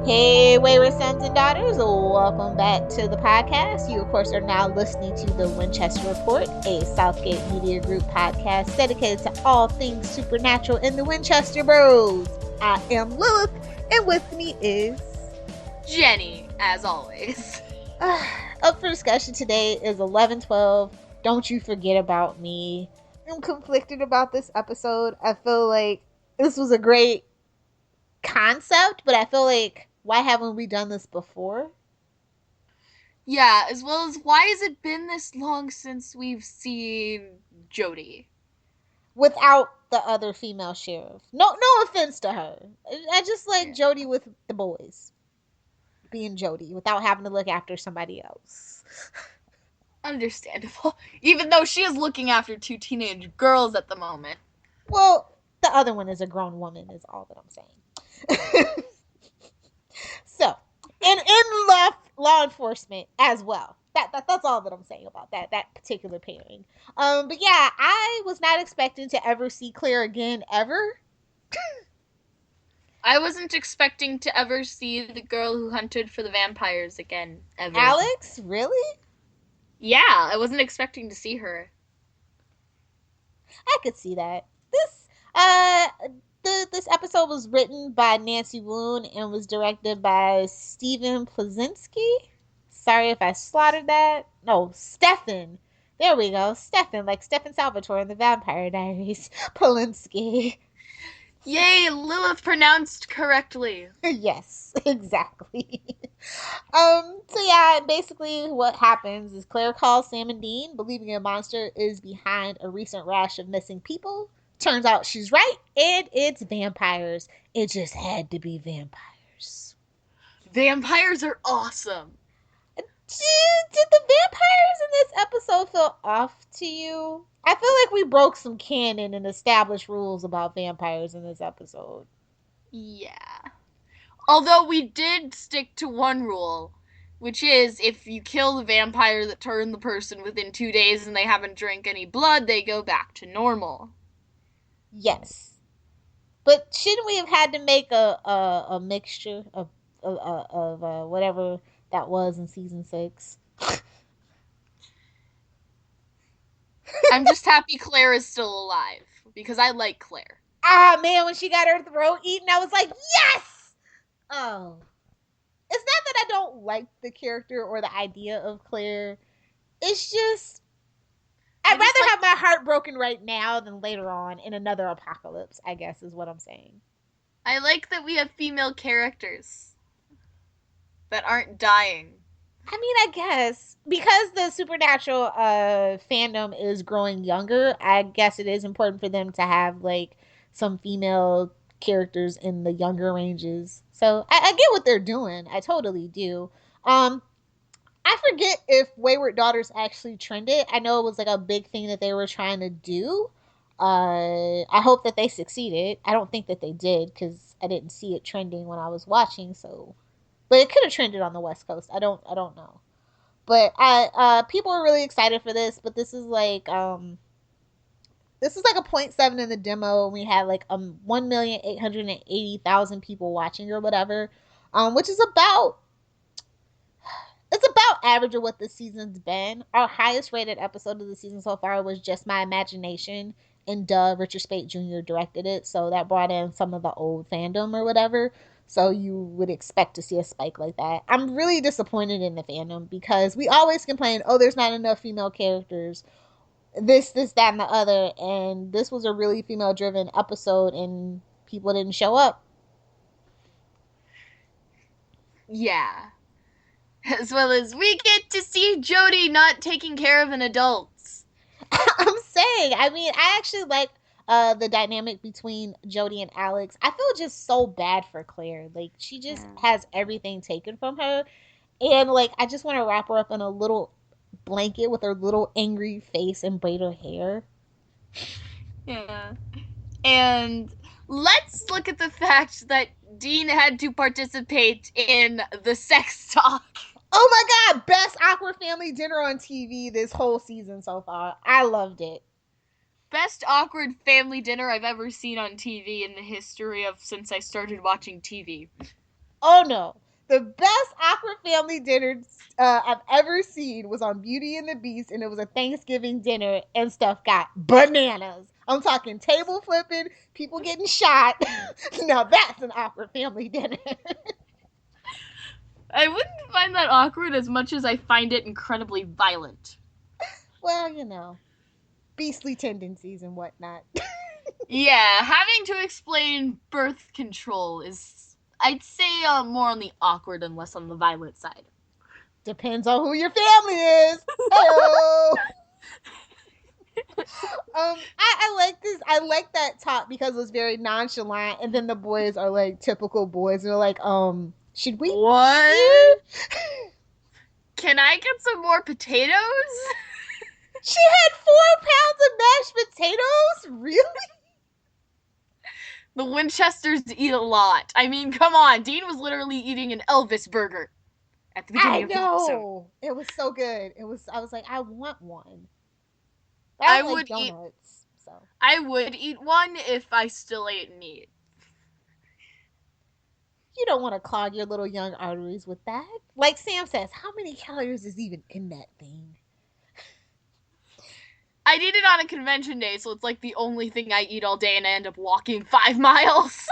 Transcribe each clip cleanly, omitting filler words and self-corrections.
Hey, wayward sons and daughters, welcome back to the podcast. You, of course, are now listening to the Winchester Report, a Southgate Media Group podcast dedicated to all things supernatural in the Winchester Bros. I am Lilith, and with me is Jenny, as always. Up for discussion today is 1112. Don't you forget about me. I'm conflicted about this episode. I feel like this was a great concept, but I feel like why haven't we done this before? Yeah, as well as why has it been this long since we've seen Jody? Without the other female sheriff. No offense to her. I just like Jody with the boys. Being Jody without having to look after somebody else. Understandable. Even though she is looking after two teenage girls at the moment. Well, the other one is a grown woman is all that I'm saying. So, in law enforcement as well. That's all that I'm saying about that particular pairing. But yeah, I was not expecting to ever see Claire again ever. I wasn't expecting to ever see the girl who hunted for the vampires again, ever. Alex? Really? Yeah, I wasn't expecting to see her. I could see that. This episode was written by Nancy Woon and was directed by Stephen Plazinski. Sorry if I slaughtered that. No, Stefan. There we go. Stefan, like Stefan Salvatore in the Vampire Diaries. Polinsky. Yay, Lilith pronounced correctly. Yes, exactly. So yeah, basically what happens is Claire calls Sam and Dean, believing a monster is behind a recent rash of missing people. Turns out she's right, and it's vampires. It just had to be vampires. Vampires are awesome. Did the vampires in this episode feel off to you? I feel like we broke some canon and established rules about vampires in this episode. Yeah. Although we did stick to one rule, which is if you kill the vampire that turned the person within 2 days and they haven't drank any blood, they go back to normal. Yes. But shouldn't we have had to make a mixture of whatever that was in season 6? I'm just happy Claire is still alive, because I like Claire. Ah, man, when she got her throat eaten, I was like, yes! Oh. It's not that I don't like the character or the idea of Claire. It's just, I'd rather have my heart broken right now than later on in another apocalypse, I guess is what I'm saying. I like that we have female characters that aren't dying. I mean, I guess because the supernatural fandom is growing younger, I guess it is important for them to have like some female characters in the younger ranges. So I get what they're doing. I totally do. I forget if Wayward Daughters actually trended. I know it was like a big thing that they were trying to do. I hope that they succeeded. I don't think that they did because I didn't see it trending when I was watching. So, but it could have trended on the West Coast. I don't know. But people are really excited for this. But this is like a 0.7 in the demo. And we had like 1,880,000 people watching or whatever, which is about average of what the season's been. Our highest rated episode of the season so far was Just My Imagination, and Richard Speight Jr. directed it, so that brought in some of the old fandom or whatever. So you would expect to see a spike like that. I'm really disappointed in the fandom because we always complain, oh, there's not enough female characters, this, that, and the other, and this was a really female-driven episode, and people didn't show up. Yeah. As well as we get to see Jody not taking care of an adult. I'm saying, I mean, I actually like the dynamic between Jody and Alex. I feel just so bad for Claire. Like, she just has everything taken from her. And, like, I just want to wrap her up in a little blanket with her little angry face and braid her hair. Yeah. And let's look at the fact that Dean had to participate in the sex talk. Oh my god, best awkward family dinner on TV this whole season so far. I loved it. Best awkward family dinner I've ever seen on TV in the history of since I started watching TV. Oh no. The best awkward family dinner I've ever seen was on Beauty and the Beast, and it was a Thanksgiving dinner, and stuff got bananas. I'm talking table flipping, people getting shot. Now that's an awkward family dinner. I wouldn't find that awkward as much as I find it incredibly violent. Well, beastly tendencies and whatnot. Yeah, having to explain birth control is, I'd say, more on the awkward and less on the violent side. Depends on who your family is. Hello. I like this. I like that talk because it was very nonchalant, and then the boys are like typical boys, and they're like, should we What? here? Can I get some more potatoes? She had 4 pounds of mashed potatoes. Really? The Winchesters eat a lot. I mean, come on. Dean was literally eating an Elvis burger at the I beginning of the episode. know. It was so good. It was. I was like, I want one. I I don't like would eat donuts, so I would eat one if I still ate meat. you don't want to clog your little young arteries with that. Like Sam says, how many calories is even in that thing? I eat it on a convention day, so it's like the only thing I eat all day, and I end up walking 5 miles.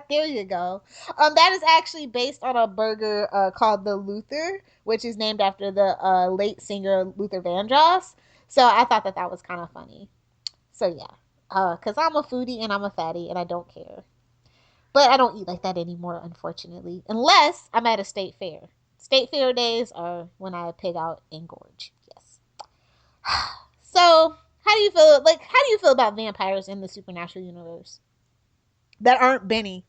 There you go. That is actually based on a burger called the Luther, which is named after the late singer Luther Vandross. So I thought that that was kind of funny. So yeah, because I'm a foodie and I'm a fatty and I don't care. But I don't eat like that anymore, unfortunately, unless I'm at a state fair. State fair days are when I pig out and gorge. Yes. So how do you feel? Like, how do you feel about vampires in the supernatural universe that aren't Benny?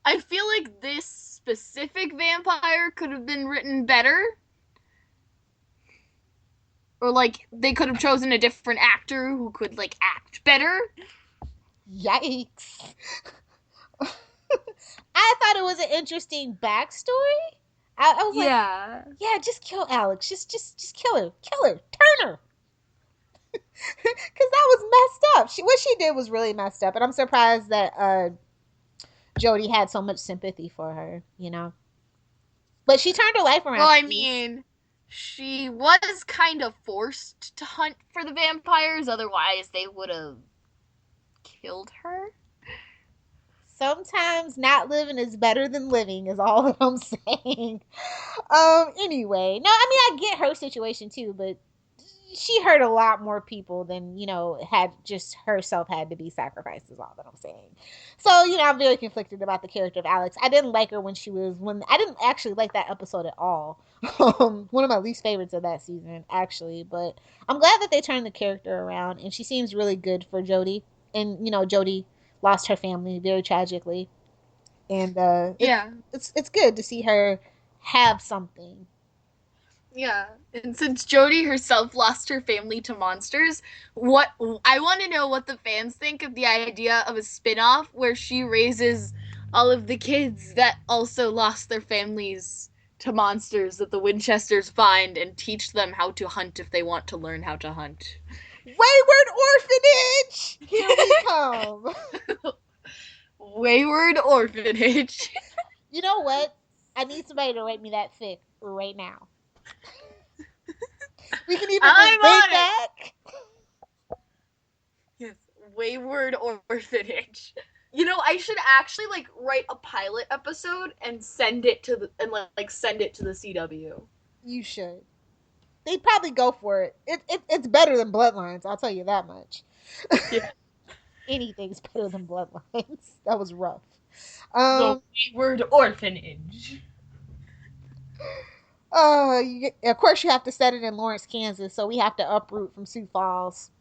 I feel like this specific vampire could have been written better. Or like they could have chosen a different actor who could like act better. Yikes. I thought it was an interesting backstory. I was like, Yeah. yeah, just kill Alex. Just kill her. Kill her. Turn her. Because that was messed up. What she did was really messed up. And I'm surprised that Jody had so much sympathy for her. But she turned her life Well, around. I mean, she was kind of forced to hunt for the vampires, otherwise they would have killed her. Sometimes not living is better than living is all that I'm saying. Anyway, no, I mean I get her situation too, but she hurt a lot more people than had just herself had to be sacrificed is all that I'm saying. So I'm very conflicted about the character of Alex. I didn't like her when I didn't actually like that episode at all. One of my least favorites of that season actually, but I'm glad that they turned the character around and she seems really good for Jody. And Jody lost her family very tragically, and Yeah. it's good to see her have something. Yeah. And since Jodie herself lost her family to monsters, what I want to know what the fans think of the idea of a spin-off where she raises all of the kids that also lost their families to monsters that the Winchesters find and teach them how to hunt if they want to learn how to hunt. Wayward orphanage, here we come. Wayward orphanage. You know what? I need somebody to write me that fic right now. We can even I'm debate on it. that. Yes, Wayward orphanage. I should actually like write a pilot episode and send it to the CW. You should. They'd probably go for it. It's better than Bloodlines, I'll tell you that much. Yeah. Anything's better than Bloodlines. That was rough. The Wayward orphanage. Of course you have to set it in Lawrence, Kansas, so we have to uproot from Sioux Falls.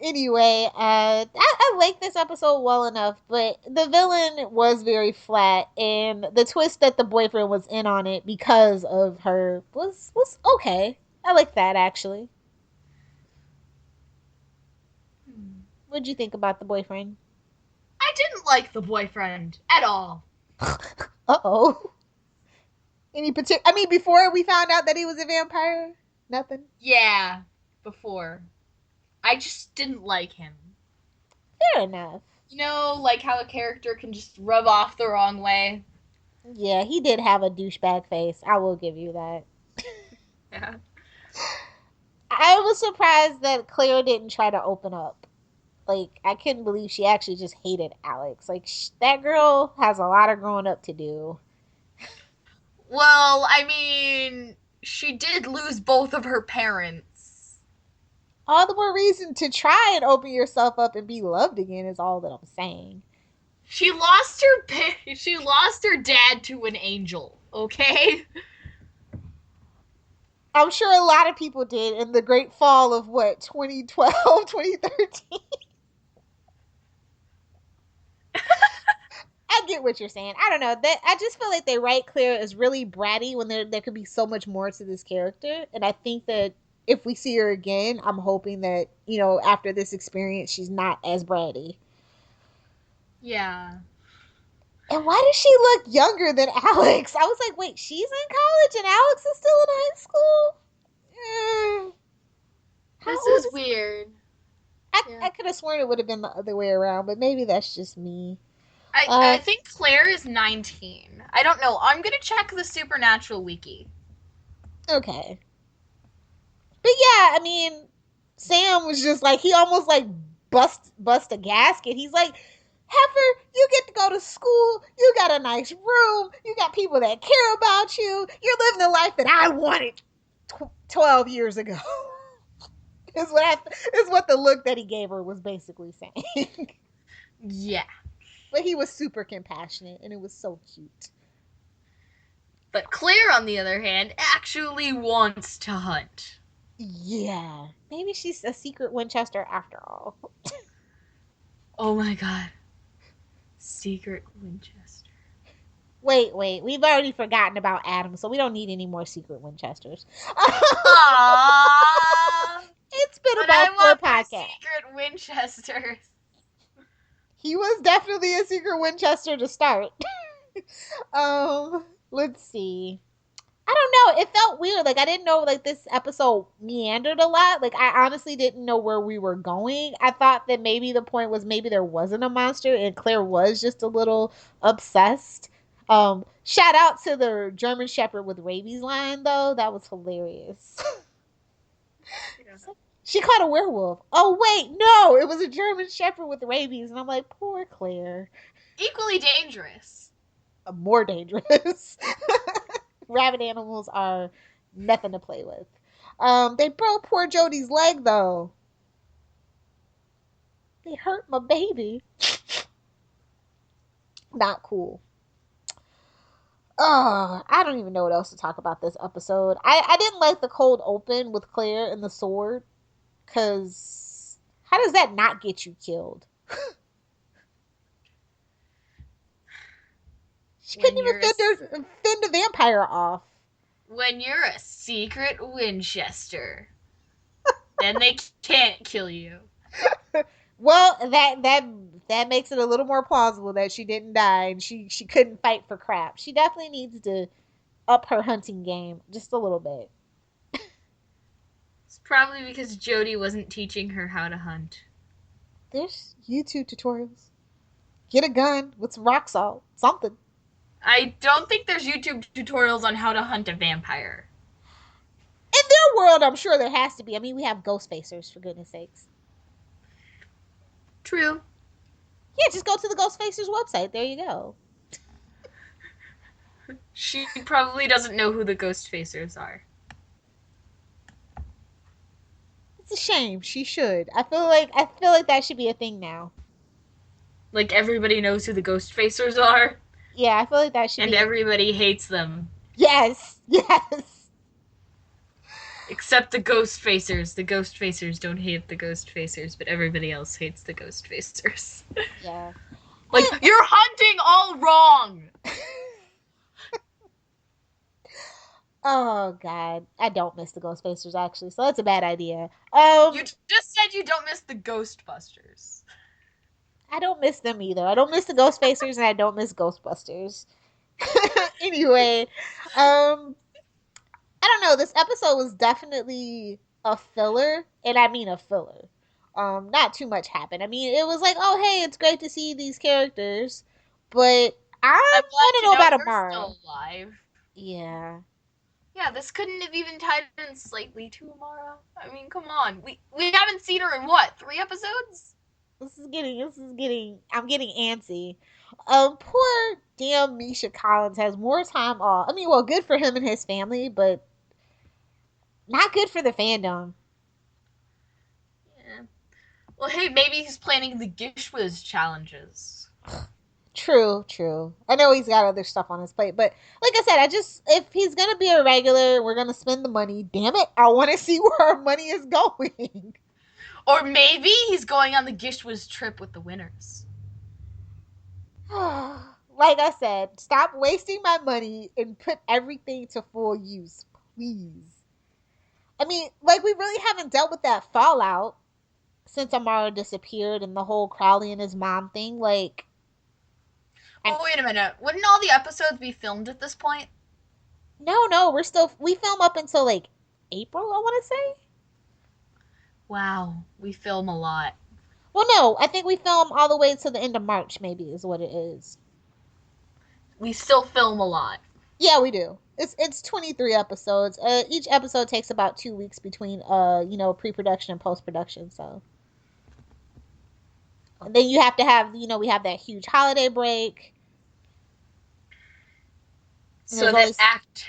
Anyway, I like this episode well enough, but the villain was very flat, and the twist that the boyfriend was in on it because of her was okay. I like that actually. What'd you think about the boyfriend? I didn't like the boyfriend at all. Uh-oh. Any particular? I mean, before we found out that he was a vampire, nothing. Yeah, before. I just didn't like him. Fair enough. You know, like how a character can just rub off the wrong way. Yeah, he did have a douchebag face. I will give you that. Yeah. I was surprised that Claire didn't try to open up. Like, I couldn't believe she actually just hated Alex. Like, that girl has a lot of growing up to do. Well, I mean, she did lose both of her parents. All the more reason to try and open yourself up and be loved again is all that I'm saying. She lost her dad to an angel, okay? I'm sure a lot of people did in the great fall of what, 2012, 2013. I get what you're saying. I don't know. That I just feel like they write Claire as really bratty when there could be so much more to this character. And I think that if we see her again, I'm hoping that, after this experience she's not as bratty. Yeah. And why does she look younger than Alex? I was like, wait, she's in college and Alex is still in high school? How This old is is weird. I Yeah. could have sworn it would have been the other way around, but maybe that's just me. I think Claire is 19. I don't know. I'm gonna check the Supernatural wiki. Okay. But yeah, I mean, Sam was just like he almost like bust a gasket. He's like, Heifer, you get to go to school. You got a nice room. You got people that care about you. You're living the life that I wanted 12 years ago. is what the look that he gave her was basically saying. Yeah. But he was super compassionate and it was so cute. But Claire, on the other hand, actually wants to hunt. Yeah. Maybe she's a secret Winchester after all. Oh my god. Secret Winchester. Wait. We've already forgotten about Adam, so we don't need any more secret Winchesters. Aww. It's been But I about four want more podcasts. secret Winchesters. He was definitely a secret Winchester to start. Let's see. I don't know. It felt weird. Like I didn't know like this episode meandered a lot. Like I honestly didn't know where we were going. I thought that maybe the point was maybe there wasn't a monster and Claire was just a little obsessed. Shout out to the German Shepherd with rabies line though. That was hilarious. She caught a werewolf. Oh wait, no, it was a German Shepherd with rabies, and I'm like, poor Claire. Equally dangerous. More dangerous. Rabid animals are nothing to play with. They broke poor Jody's leg though. They hurt my baby. Not cool. Oh, I don't even know what else to talk about this episode. I didn't like the cold open with Claire and the sword. Because how does that not get you killed? She couldn't When even you're fend the vampire off. a secret Winchester, then they can't kill you. Well, that makes it a little more plausible that she didn't die and she couldn't fight for crap. She definitely needs to up her hunting game just a little bit. It's probably because Jody wasn't teaching her how to hunt. There's YouTube tutorials. Get a gun with some rock salt, something. I don't think there's YouTube tutorials on how to hunt a vampire. In their world, I'm sure there has to be. I mean, we have ghost facers for goodness sakes. True. Yeah, just go to the ghost facers website. There you go. She probably doesn't know who the ghost facers are. It's a shame. She should. I feel like that should be a thing now. Like everybody knows who the ghost facers are, Yeah, I feel like that should and be. everybody hates them. Yes, yes. Except the ghost facers. The ghost facers don't hate the ghost facers, but everybody else hates the ghost facers. Yeah. Like, you're hunting all wrong! Oh God, I don't miss the ghost facers actually, so that's a bad idea. You just said you don't miss the Ghostbusters. I don't miss them either. I don't miss the ghost facers, and I don't miss Ghostbusters. Anyway, I don't know. This episode was definitely a filler, and I mean a filler. not too much happened. I mean, it was like, oh hey, it's great to see these characters, but I I'm want to glad to know know about you're Amara. still alive. Yeah. Yeah, this couldn't have even tied in slightly to Amara. I mean, come on. We haven't seen her in what, 3 episodes? This is getting I'm getting antsy. Poor damn Misha Collins has more time off. I mean, well, good for him and his family, but not good for the fandom. Yeah. Well, hey, maybe he's planning the Gishwiz challenges. True, true. I know he's got other stuff on his plate, but like I said, I just if he's gonna be a regular, we're gonna spend the money. Damn it, I want to see where our money is going. Or maybe he's going on the Gishwiz trip with the winners. Like I said, stop wasting my money and put everything to full use, please. I mean, like we really haven't dealt with that fallout since Amara disappeared and the whole Crowley and his mom thing. Like, I Oh, wait a minute. Wouldn't all the episodes be filmed at this point? no, we film up until like April. I want to say. Wow, we film a lot. Well, no, I think we film all the way to the end of March. Maybe is what it is. We still film a lot. Yeah, we do. It's 23 episodes. Each episode takes about 2 weeks between pre-production and post-production. So and then you have to have we have that huge holiday break. And So there's that always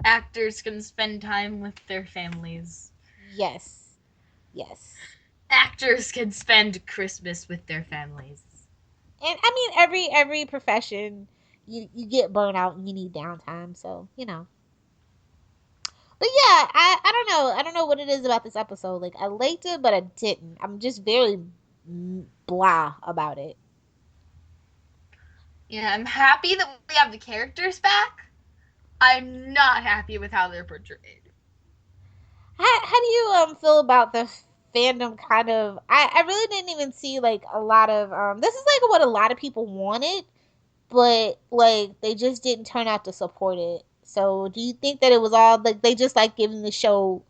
actors can spend time with their families. yes, yes. Actors can spend Christmas with their families. And I mean every profession you get burnout and you need downtime. So but yeah, I don't know. I don't know what it is about this episode. Like I liked it, but I didn't. I'm just very blah about it. Yeah, I'm happy that we have the characters back. I'm not happy with how they're portrayed. How do you feel about the fandom? Kind of. I really didn't even see like a lot of This is like what a lot of people wanted, but like they just didn't turn out to support it. So do you think that it was all like they just like giving the show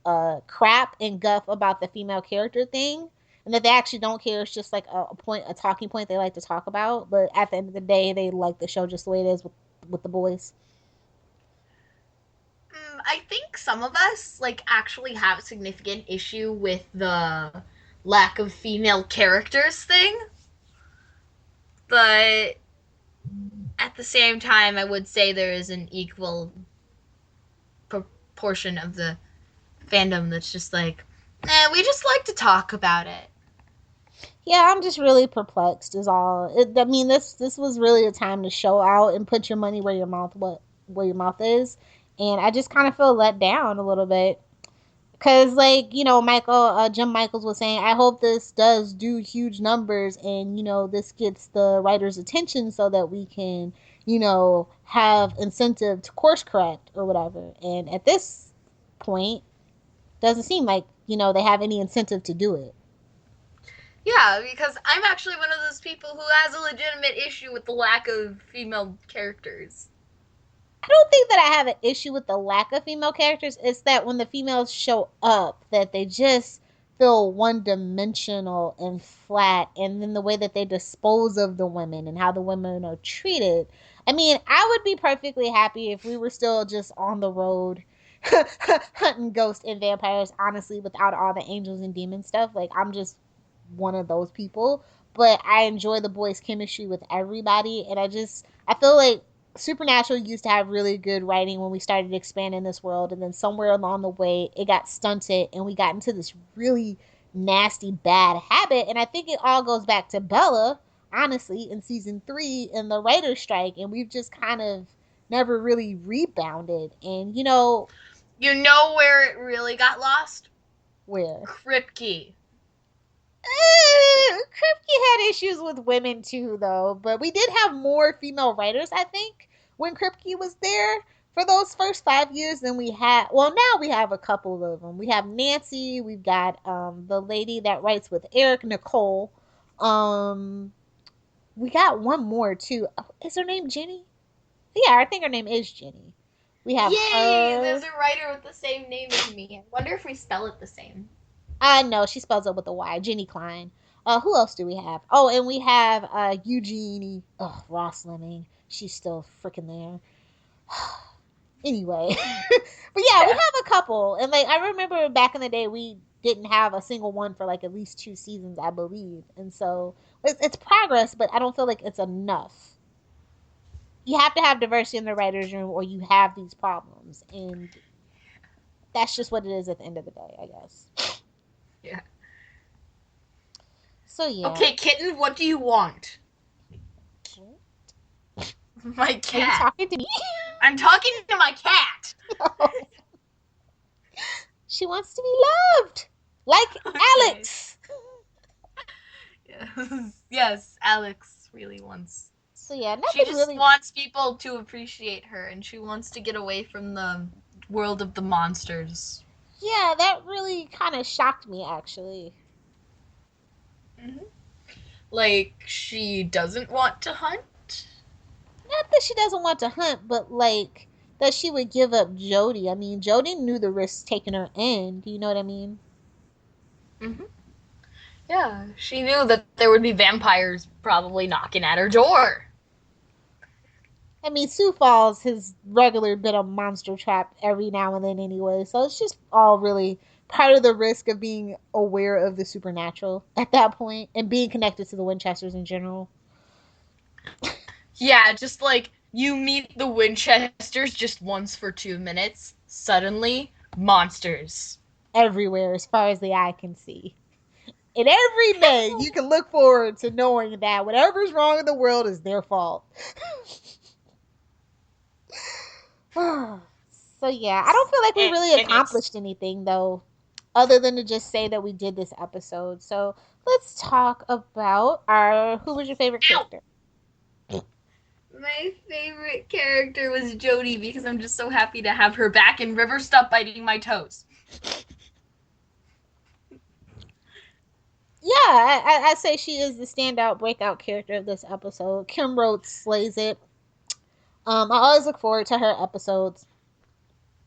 crap and guff about the female character thing, and that they actually don't care? It's just like a talking point they like to talk about, but at the end of the day, they like the show just the way it is with the boys. I think some of us like actually have a significant issue with the lack of female characters thing, but at the same time, I would say there is an equal proportion of the fandom that's just like, we just like to talk about it. Yeah, I'm just really perplexed. Is all. I mean, this was really a time to show out and put your money where your mouth is, and I just kind of feel let down a little bit because, like Jim Michaels was saying, I hope this does do huge numbers and this gets the writers' attention so that we can have incentive to course correct or whatever. And at this point, doesn't seem like they have any incentive to do it. Yeah, because I'm actually one of those people who has a legitimate issue with the lack of female characters. I don't think that I have an issue with the lack of female characters. It's that when the females show up, that they just feel one dimensional and flat, and then the way that they dispose of the women and how the women are treated. I mean, I would be perfectly happy if we were still just on the road hunting ghosts and vampires, honestly, without all the angels and demon stuff. Like, I'm just one of those people. But I enjoy the boys' chemistry with everybody, and I feel like Supernatural used to have really good writing when we started expanding this world, and then somewhere along the way it got stunted and we got into this really nasty bad habit. And I think it all goes back to Bella, honestly, in season 3 and the writer's strike, and we've just kind of never really rebounded. And You know where it really got lost? where Kripke. Kripke had issues with women too, though. But we did have more female writers, I think, when Kripke was there for those first 5 years than we had. Well, now we have a couple of them. We have Nancy. We've got the lady that writes with Eric, Nicole. Um, we got one more too. Oh, is her name Jenny? Yeah, I think her name is Jenny. We have Yay! There's her. a writer with the same name as me. I wonder if we spell it the same. I know she spells it with a Y. Jenny Klein. Who else do we have? Oh, and we have Eugenie. Oh, Ross Lemming. She's still freaking there. Anyway, but yeah, we Yeah. have a couple, and like I remember back in the day, we didn't have a single one for like at least 2 seasons, I believe, and so it's progress, but I don't feel like it's enough. You have to have diversity in the writers' room, or you have these problems, and that's just what it is at the end of the day, I guess. Yeah. So yeah, Okay, kitten, what do you want? My are you cat. talking to me? I'm talking to my cat. She wants to be loved, like Okay. Alex. Yes. Yes, Alex really wants. So yeah, She nothing just really. wants people to appreciate her, and she wants to get away from the world of the monsters. Yeah, that really kind of shocked me, actually. Hmm. Like, she doesn't want to hunt? Not that she doesn't want to hunt, but like that she would give up Jody. I mean, Jody knew the risks taking her in. Do you know what I mean? Hmm. Yeah, she knew that there would be vampires probably knocking at her door. I mean, Sioux Falls has regular been a monster trap every now and then anyway, so it's just all really part of the risk of being aware of the supernatural at that point and being connected to the Winchesters in general. Yeah, just like you meet the Winchesters just once for 2 minutes, suddenly, monsters. Everywhere, as far as the eye can see. And every day you can look forward to knowing that whatever's wrong in the world is their fault. So yeah, I don't feel like we really And it's accomplished anything though, other than to just say that we did this episode. So let's talk about our who was your favorite ow! character? My favorite character was Jodie because I'm just so happy to have her back and River stop biting my toes. Yeah, I say she is the standout breakout character of this episode. Kim Rhodes slays it. I always look forward to her episodes.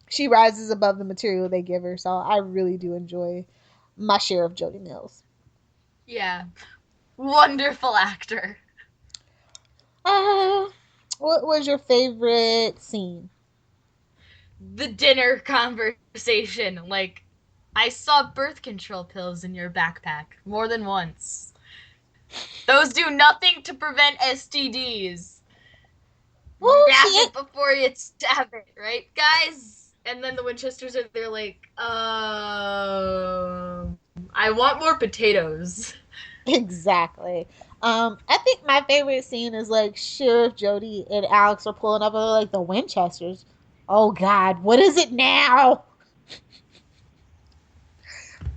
She rises above the material they give her, so I really do enjoy my share of Jodie Mills. Yeah. Wonderful actor. Uh, what was your favorite scene? The dinner conversation. Like, I saw birth control pills in your backpack more than once. Those do nothing to prevent STDs. Well, she Grab ain't. it before you stab it, right, guys? And then the Winchesters are there like, I want more potatoes. Exactly. I think my favorite scene is like Sheriff Jody and Alex are pulling up and they're like the Winchesters. Oh God, what is it now?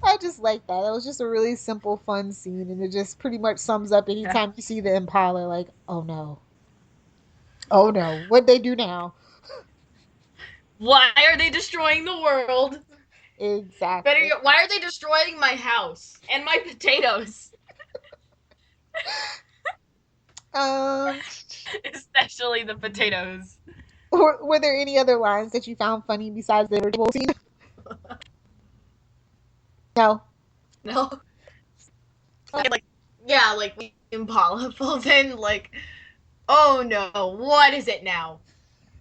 I just like that. It was just a really simple, fun scene, and it just pretty much sums up Yeah. anytime you see the Impala. Like, oh no, oh no, what they do now? Why are they destroying the world? Better Exactly. yet, why are they destroying my house and my potatoes? Um, Especially the potatoes. were there any other lines that you found funny besides the original scene? No. No. Like, yeah, like Impala. Then, like, oh no, what is it now?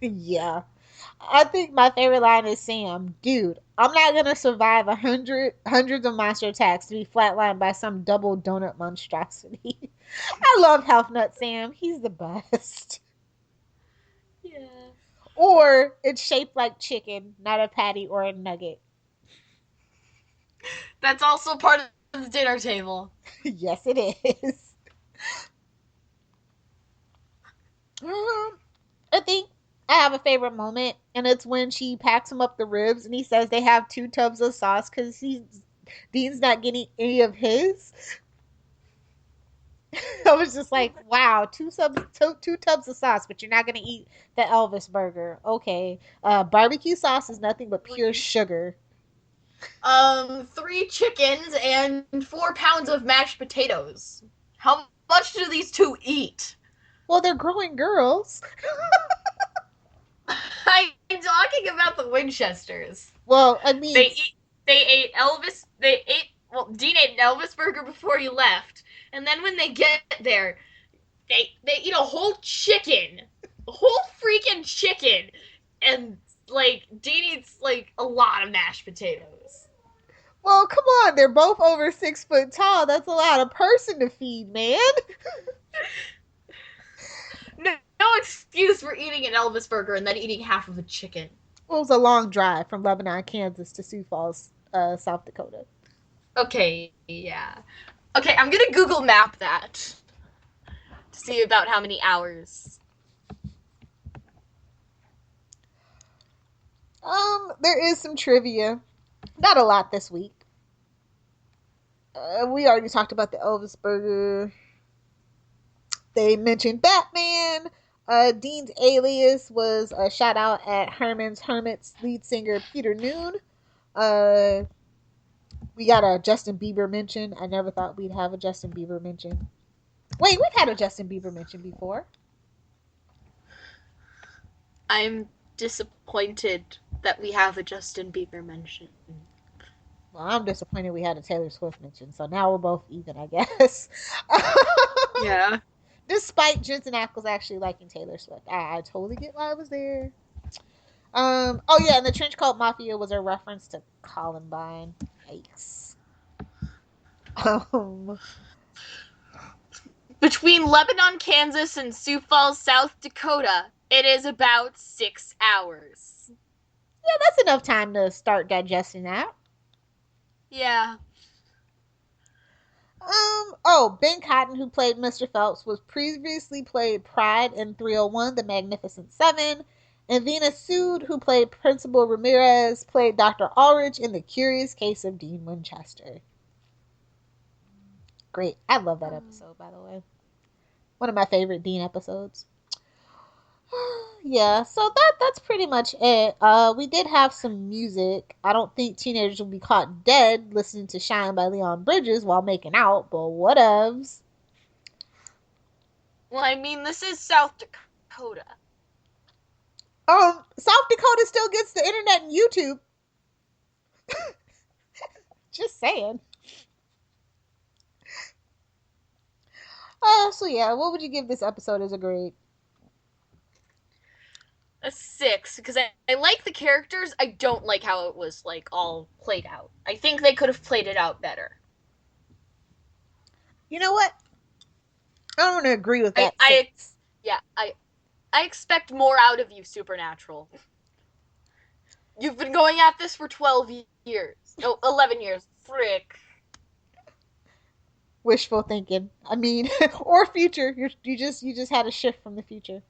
Yeah. I think my favorite line is Sam, dude, I'm not gonna survive hundreds of monster attacks to be flatlined by some double donut monstrosity. I love Health Nut Sam. He's the best. Yeah. Or it's shaped like chicken, not a patty or a nugget. That's also part of the dinner table. Yes, it is. I think I have a favorite moment, and it's when she packs him up the ribs, and he says they have 2 tubs of sauce because Dean's not getting any of his. I was just like, wow, two tubs of sauce, but you're not gonna eat the Elvis burger. Okay, barbecue sauce is nothing but pure Please. sugar. 3 chickens and 4 pounds of mashed potatoes. How much do these two eat? Well, they're growing girls. I'm talking about the Winchesters. Well, I mean, They eat. They ate Elvis. They ate well, Dean ate an Elvis burger before he left, and then when they get there, they eat a whole chicken, a whole freaking chicken, and like Dean eats like a lot of mashed potatoes. Well, come on, they're both over 6 foot tall. That's a lot of person to feed, man. No, no excuse for eating an Elvis burger and then eating half of a chicken. It was a long drive from Lebanon, Kansas to Sioux Falls, South Dakota. Okay, yeah. Okay, I'm gonna Google Map that to see about how many hours. There is some trivia. Not a lot this week. We already talked about the Elvis burger. They mentioned Batman. Dean's alias was a shout out at Herman's Hermits lead singer Peter Noon. Uh, we got a Justin Bieber mention. I never thought we'd have a Justin Bieber mention. Wait, we've had a Justin Bieber mention before. I'm disappointed that we have a Justin Bieber mention. Well, I'm disappointed we had a Taylor Swift mention, so now we're both even, I guess. Yeah. Despite Jensen Ackles actually liking Taylor Swift, I totally get why I was there. Oh yeah, and the Trench Coat Mafia was a reference to Columbine. Yikes. Um, Between Lebanon, Kansas, and Sioux Falls, South Dakota, it is about 6 hours. yeah, that's enough time to start digesting that. Yeah. Oh, Ben Cotton, who played Mr. Phelps, was previously played Pride in 301, The Magnificent Seven. And Venus Sood, who played Principal Ramirez, played Dr. Ulrich in The Curious Case of Dean Winchester. Great. I love that episode, by the way. One of my favorite Dean episodes. Yeah, so that's pretty much it. We did have some music. I don't think teenagers will be caught dead listening to Shine by Leon Bridges while making out, but whatevs. Well, I mean, this is South Dakota. South Dakota still gets the internet and YouTube. Just saying. So yeah, what would you give this episode as a grade? A 6, because I like the characters. I don't like how it was, like, all played out. I think they could have played it out better. You know what? I don't want to agree with that. Yeah, I expect more out of you, Supernatural. You've been going at this for 12 years. No, 11 years. Frick. Wishful thinking. I mean, or future. You just had a shift from the future.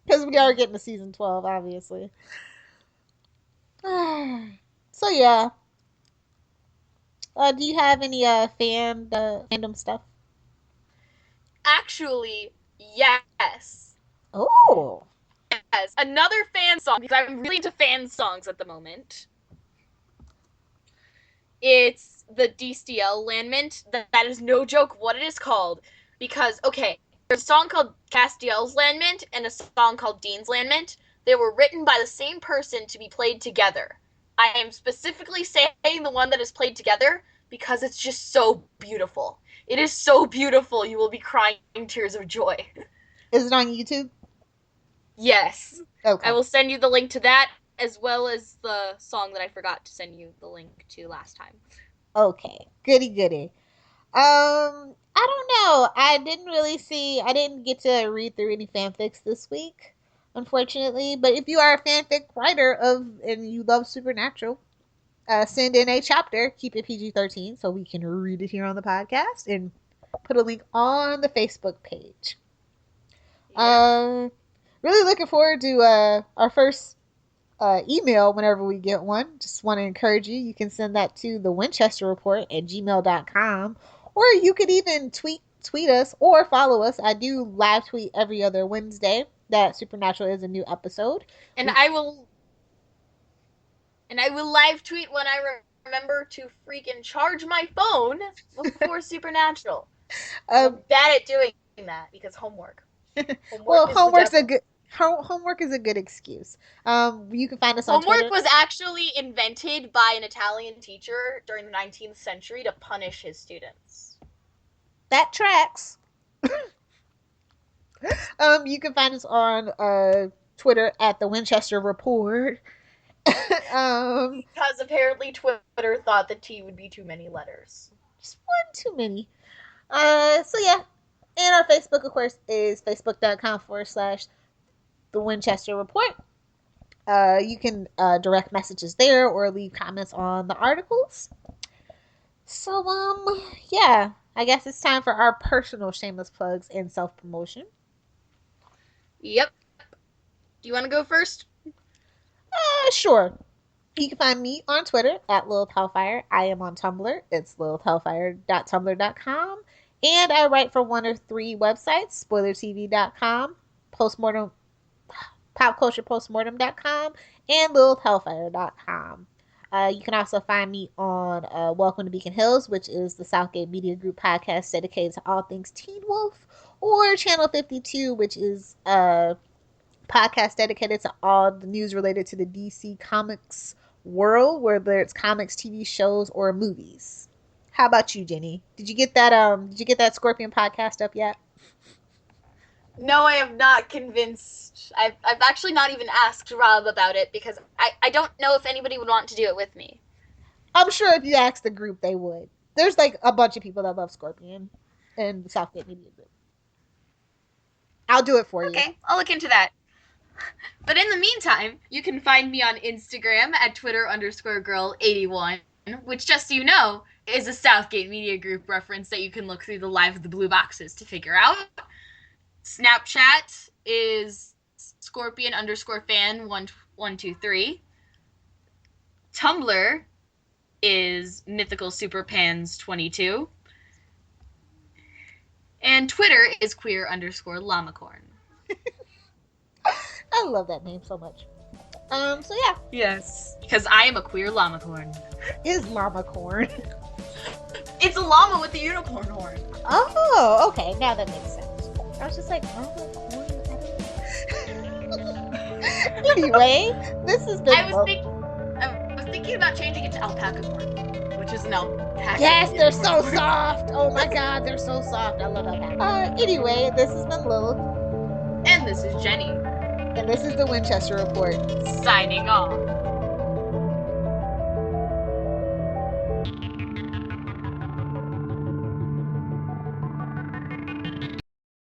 Because we are getting to season 12, obviously. So yeah. Do you have any fandom stuff? Actually, yes. Oh. Yes. Another fan song, because I'm really into fan songs at the moment. It's the DCL Landment. That is no joke what it is called. Because, okay, there's a song called Castiel's Landment and a song called Dean's Landment. They were written by the same person to be played together. I am specifically saying the one that is played together because it's just so beautiful. It is so beautiful, you will be crying tears of joy. Is it on YouTube? Yes. Okay. I will send you the link to that, as well as the song that I forgot to send you the link to last time. Okay. Goody goody. I don't know. I didn't get to read through any fanfics this week, unfortunately. But if you are a fanfic writer and you love Supernatural, send in a chapter. Keep it PG-13 so we can read it here on the podcast and put a link on the Facebook page. Yeah. Really looking forward to our first email whenever we get one. Just want to encourage you. You can send that to the Winchester Report at gmail.com, or you could even tweet us or follow us. I do live tweet every other Wednesday that Supernatural is a new episode. And I will live tweet when I remember to freaking charge my phone before Supernatural. I'm bad at doing that because homework. Well, homework's a good Homework is a good excuse. You can find us on Homework Twitter. was actually invented by an Italian teacher during the 19th century to punish his students. That tracks. You can find us on Twitter at the Winchester Report. Because apparently Twitter thought the T would be too many letters. Just one too many. So yeah. And our Facebook, of course, is facebook.com/the Winchester Report. You can direct messages there or leave comments on the articles. So, yeah, I guess it's time for our personal shameless plugs and self promotion. Yep. Do you want to go first? Sure. You can find me on Twitter at Lilith Hellfire. I am on Tumblr. It's lilithhellfire.tumblr.com. And I write for one or three websites, spoilertv.com, postmortem, popculturepostmortem.com, and lilithhellfire.com. You can also find me on Welcome to Beacon Hills, which is the Southgate Media Group podcast dedicated to all things Teen Wolf, or Channel 52, which is a podcast dedicated to all the news related to the DC Comics world, whether it's comics, TV shows, or movies. How about you, Jenny? Did you get that? Did you get that Scorpion podcast up yet? No, I am not convinced. I've actually not even asked Rob about it because I don't know if anybody would want to do it with me. I'm sure if you asked the group, they would. There's like a bunch of people that love Scorpion in the Southgate Media Group. I'll do it for you. Okay, I'll look into that. But in the meantime, you can find me on Instagram at Twitter_girl81, which, just so you know, is a Southgate Media Group reference that you can look through the Live of the Blue Boxes to figure out. Snapchat is Scorpion_fan1123. Tumblr is MythicalSuperPans22. And Twitter is queer_llamacorn. I love that name so much. So yeah. Yes. Because I am a queer llamacorn. Is llama corn? It's a llama with a unicorn horn. Oh, okay. Now that makes sense. I was just like, llama corn? Anyway, this has been... I was thinking about changing it to alpaca corn, which is an alpaca. Yes, they're so soft. Oh my god, they're so soft. I love alpaca. Anyway, this has been Lilith. And this is Jenny. And this is the Winchester Report. Signing off.